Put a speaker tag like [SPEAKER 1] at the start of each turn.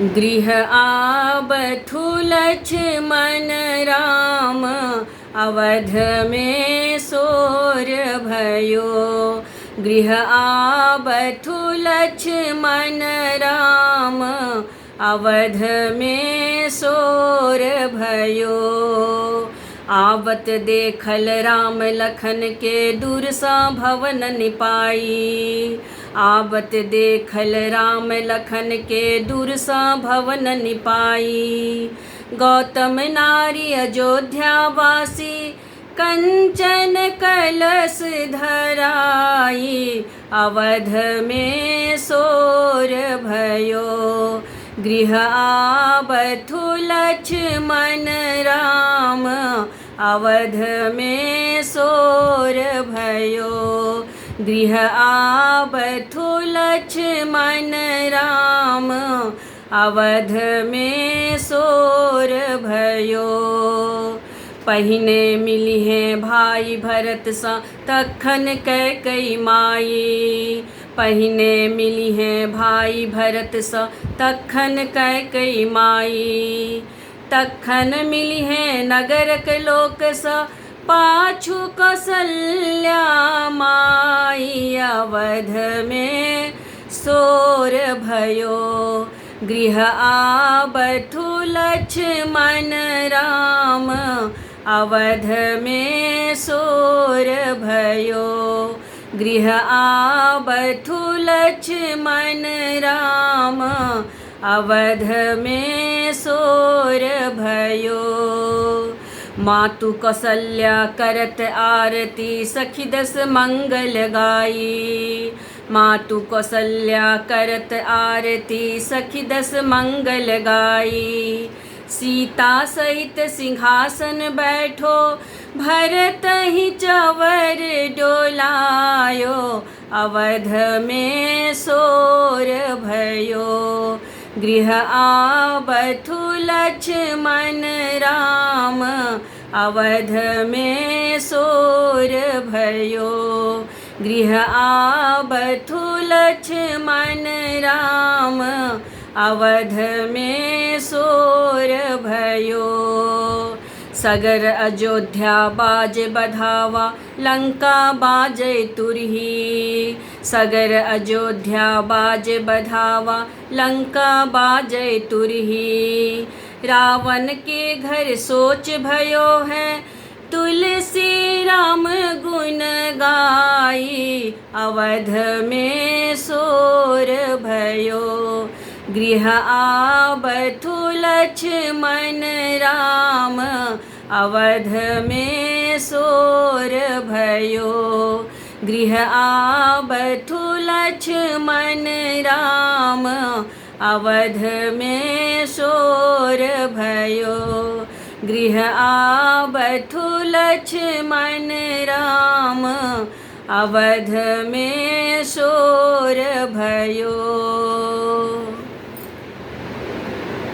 [SPEAKER 1] गृह आबथु लक्ष्मण राम, अवध में सोर भयो। गृह आबथु लक्ष्मण राम, अवध में सोर भयो। आवत देखल राम लखन के, दुर्सा भवन निपाई। आवत देखल राम लखन के, दुर्सा भवन निपाई। गौतम नारी अयोध्यावासी, कंचन कलश धराई। अवध में सोर भयो। गृह आबथु लक्ष्मण राम, अवध में सोर भयो। गृह आबथु लक्ष्मण राम, अवध में सोर भयो। पहिने मिली हैं भाई भरत सा, तखन कैकई माई। पहिने मिली हैं भाई भरत सा, तखन कैकई माई। तखन मिली हैं नगर के लोक सा, पाछू कौसल्या माई। अवध में सोर भयो। गृह आबथु लक्ष्मण राम, अवध में सोर भयो। गृह आबथु लक्ष्मण राम, अवध में सोर भयो। मातु कौसल्या करत आरती, सखी दस मंगल गाई। मातु कौसल्या करत आरती, सखी दस मंगल गाई। सीता सहित सिंहासन बैठो, भरत ही चवर डोलायो। अवध में सोर भयो। गृह आबथु लक्ष्मण राम, अवध में सोर भयो। गृह आबथु लक्ष्मण राम, अवध में सोर भयो। सगर अयोध्या बाज बधावा, लंका बाजै तुरही। सगर अयोध्या बाज बधावा, लंका बाजै तुरही। रावण के घर सोच भयो है, तुलसी राम गुण गाई। अवध में सोर भयो। गृह आबथु लक्ष्मण राम, अवध में सोर भयो। गृह आबथु लक्ष्मण राम, अवध में सोर भयो। गृह आबथु लक्ष्मण राम, अवध में सोर भयो।